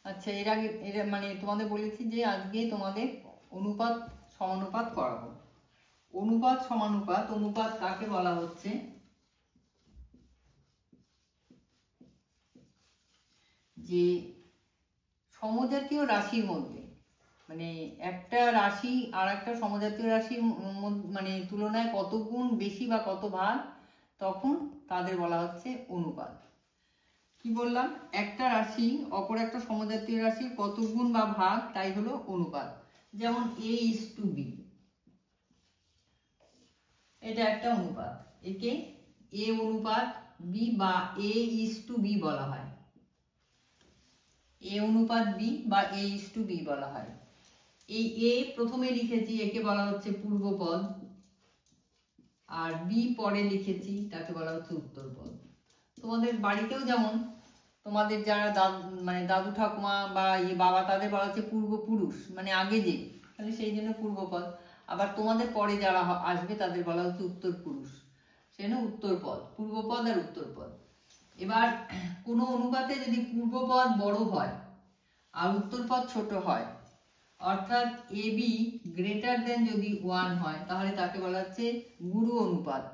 আচ্ছা, এর আগে মানে তোমাদের বলেছি যে আজকে তোমাদের অনুপাত সমানুপাত করাবো। অনুপাত সমানুপাত, অনুপাত কাকে বলা হচ্ছে? যে সমজাতীয় রাশির মধ্যে, মানে একটা রাশি আর একটা সমজাতীয় রাশির মানে তুলনায় কত গুণ বেশি বা কত ভাগ, তখন তাদের বলা হচ্ছে অনুপাত। কি বললাম? একটা রাশি অপর একটা সমজাতীয় রাশির কত গুণ বা ভাগ, তাই হলো অনুপাত। যেমন A:B, এটা একটা অনুপাত। একে A অনুপাত B বা A:B বলা হয়। A অনুপাত B বা A:B বলা হয়। এই A প্রথমে লিখেছি, একে বলা হচ্ছে পূর্বপদ, আর B পরে লিখেছি, তাকে বলা হচ্ছে উত্তরপদ। তোমাদের বাড়িতেও যেমন তোমাদের যারা মানে দাদু ঠাকুমা বা বাবা, তাদের বলা হচ্ছে পূর্বপুরুষ, মানে আগে যে, তাহলে সেই জন্য পূর্বপদ। আবার তোমাদের পরে যারা আসবে তাদের বলা হচ্ছে উত্তরপুরুষ, সেই জন্য উত্তরপদ, পূর্বপদ আর উত্তরপদ। এবার কোনো অনুপাতে যদি পূর্বপদ বড় হয় আর উত্তরপদ ছোট হয়, অর্থাৎ AB গ্রেটার দেন যদি 1 হয়, তাহলে তাকে বলা হচ্ছে গুরু অনুপাত।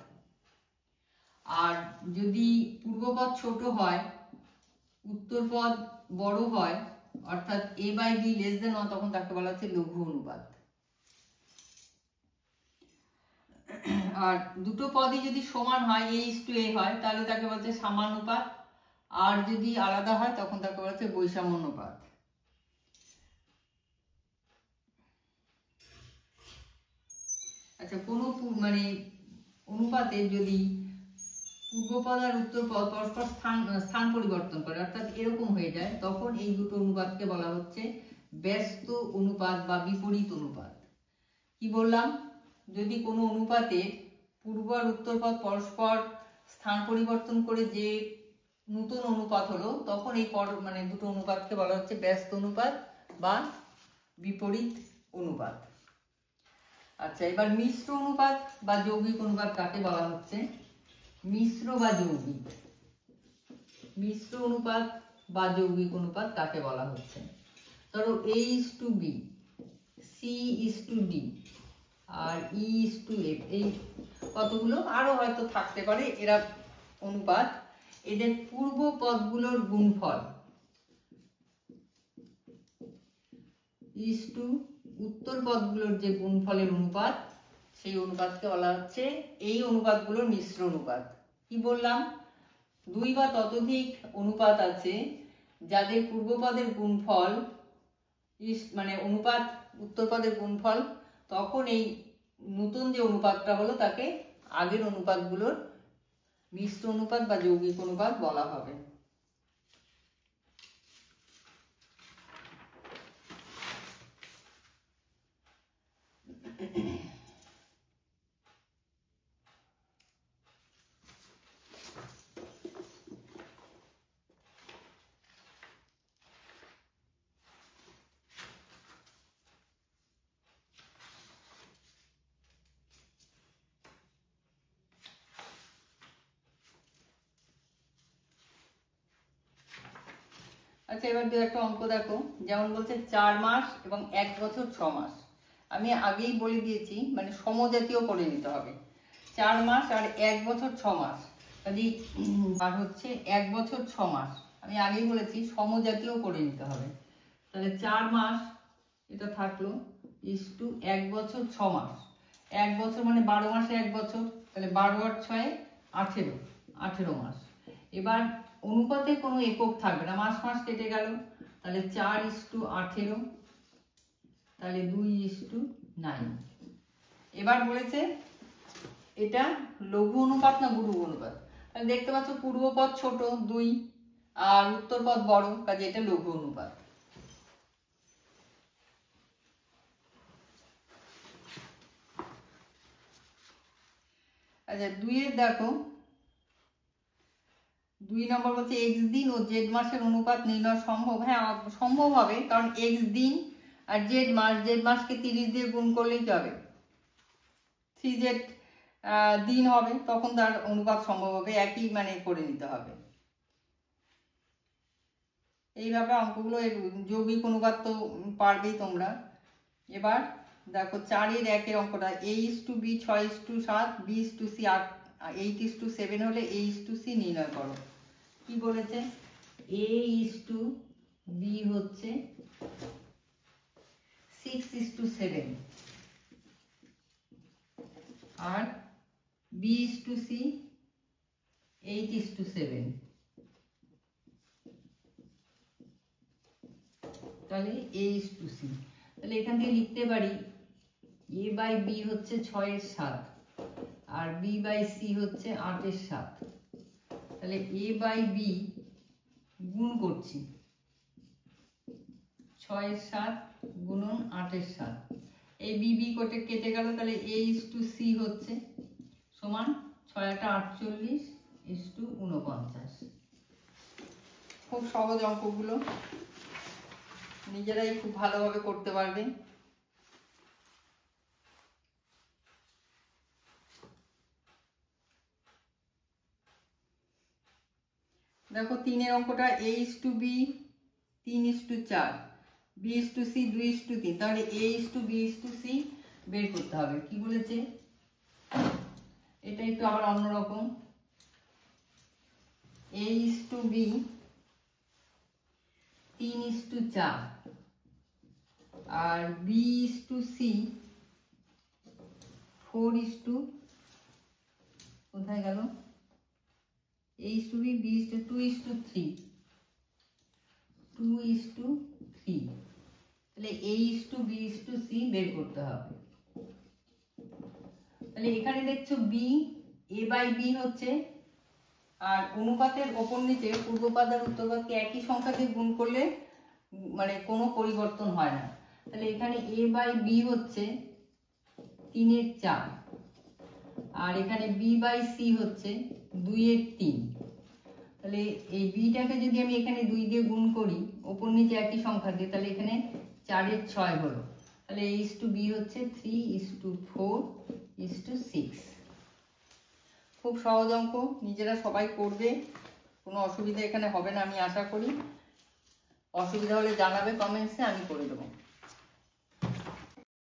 আর যদি পূর্বপদ ছোট হয়, উত্তরপদ বড় হয়, অর্থাৎ A/B লেস দেন 1, তখন তাকে বলা হচ্ছে লঘু অনুপাত। আর দুটো পদই যদি সমান হয়, A:A হয়, তাহলে তাকে বলা হচ্ছে সমানুপাত। আর যদি আলাদা হয়, তখন তাকে বলা হচ্ছে বৈষম্য অনুপাত। আচ্ছা, কোনো মানে অনুপাতে যদি পূর্বপদ আর উত্তরপদ পরস্পর স্থান পরিবর্তন করে, অর্থাৎ এরকম হয়ে যায়, তখন এই দুটো অনুপাতকে বলা হচ্ছে ব্যস্ত অনুপাত বা বিপরীত অনুপাত। কি বললাম? যদি কোনো অনুপাতে পূর্ব আর উত্তরপদ পরস্পর স্থান পরিবর্তন করে যে নতুন অনুপাত হলো, তখন এই মানে দুটো অনুপাতকে বলা হচ্ছে ব্যস্ত অনুপাত বা বিপরীত অনুপাত। আচ্ছা, এবার মিশ্র অনুপাত বা যৌগিক অনুপাত কাকে বলা হচ্ছে? মিশ্র বা যৌগিক, মিশ্র অনুপাত বা যৌগিক অনুপাত কাকে বলা হচ্ছে? ধরো A:B, C:D আর E:F, এই কতগুলো আরো হয়তো থাকতে পারে, এরা অনুপাত। এদের পূর্ব পদগুলোর গুণফল ইস্টু উত্তর পদগুলোর যে গুণফলের অনুপাত, সেই অনুপাতকে বলা হচ্ছে, এই অনুপাতগুলোর মিশ্র অনুপাত। কি বললাম? দুই বা ততোধিক অনুপাত আছে যাদের পূর্বপদের গুণফল মানে অনুপাত উত্তরপদের গুণফল, তখন এই নতুন যে অনুপাতটা হলো তাকে আগের অনুপাতগুলোর মিশ্র অনুপাত বা যৌগিক অনুপাত বলা হবে। আচ্ছা, এবার দু একটা অঙ্ক দেখো। যেমন বলছে 4 মাস এবং 1 বছর 6 মাস। আমি আগেই বলে দিয়েছি, মানে সমজাতীয় করে নিতে হবে। 4 মাস আর 1 বছর 6 মাস, কাজেই আর হচ্ছে 1 বছর 6 মাস, আমি আগেই বলেছি সমজাতীয় করে নিতে হবে। তাহলে 4 মাস এটা থাকলো ইস্টু 1 বছর 6 মাস। 1 বছর মানে 12 মাসে 1 বছর, তাহলে 12 আর 6 18 মাস। এবার অনুপাতে কোনো একক থাকবে না, মাস মাস কেটে গেল, তাহলে 4:18, তাহলে 2:9। এবার বলেছে এটা লঘু অনুপাত না গুরু অনুপাত। তাহলে দেখতে পাচ্ছ পূর্বপদ ছোট 2 আর উত্তরপদ বড়, কাজে এটা লঘু অনুপাত। আচ্ছা, 2 এর দেখো 2 নম্বর বলছে x দিন ও z মাসের অনুপাত নির্ণয় সম্ভব? হ্যাঁ, সম্ভব হবে, কারণ x দিন আর z মাসকে 30 দিয়ে গুণ করলেই যাবে, 3z দিন হবে, তখন তার অনুপাত সম্ভব হবে, একই মানে করে নিতে হবে। এইভাবে অঙ্কগুলো এর যৌগিক অনুপাত তো পারবেই তোমরা। এবার দেখো 4-এর 1-এর অঙ্কটা a:b 6:7, b:c 8:7 হলে a:c নির্ণয় করো। কি বলেছে? a:b হচ্ছে 6:7 আর b:c 8:7। তাহলে a:c, তাহলে এখান থেকে লিখতে পারি a/b হচ্ছে 6/7 আর b/c হচ্ছে 8/7। তাহলে a/b গুণ করছি 6/7 গুণন 8/7, এই b কোটে কেটে গেল। তাহলে a:c হচ্ছে সমান 6×8=49। খুব সহজ অঙ্কগুলো, নিজেরাই খুব ভালোভাবে করতে পারবে। দেখো 3-এর অঙ্কটা a:b 3:4, b:c 2:3। তাহলে a:b:c বের করতে হবে। কি বলেছে? এটা একটু আবার অন্যরকম। a:b 3:4 আর b:c 4:, কোথায় গেল? a:b b:2:3 তাহলে a:b:c বের করতে হবে। তাহলে এখানে দেখছো b a/b হচ্ছে, আর অনুপাতের ওপর নিচে পূর্বপাদ আর উত্তরপাদকে একই সংখ্যা দিয়ে গুণ করলে মানে কোনো পরিবর্তন হয় না। তাহলে এখানে a/b হচ্ছে 3/4 আর এখানে b/c হচ্ছে 2/3। তাহলে এই বিটাকে যদি আমি এখানে 2 দিয়ে গুণ করি ওপর নিচে একই সংখ্যা দিয়ে, তাহলে এখানে 4/6 হলো। তাহলে a:b হচ্ছে 3:4:6। খুব সহজ অঙ্ক, নিজেরা সবাই করবে, কোনো অসুবিধা এখানে হবে না আমি আশা করি। অসুবিধা হলে জানাবে কমেন্টসে, আমি করে দেবো।